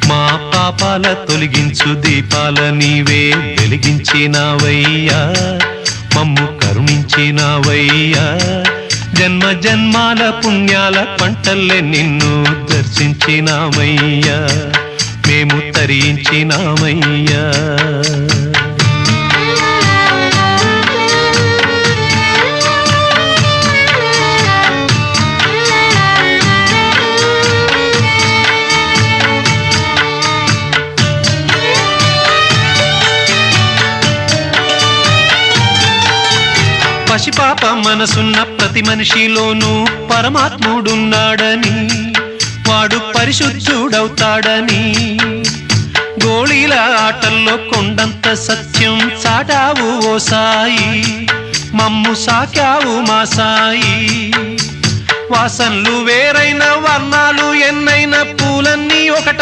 మా పాపాల తొలగించు దీపాల నీవే వెలిగించినావయ్యా, మమ్ము కరుణించినావయ్యా. జన్మ జన్మాల పుణ్యాల పంటల్లే నిన్ను దర్శించినామయ్యా, మేము తరించినామయ్యా. పసిపాప మనసున్న ప్రతి మనిషిలోనూ పరమాత్ముడున్నాడని, వాడు పరిశుద్ధుడవుతాడని, గోళీల ఆటల్లో కొండంత సత్యం చాటావు ఓ సాయి, మమ్ము సాకావు మా సాయి. వాసనలు వేరైన వర్ణాలు ఎన్నైన పూలన్నీ ఒకట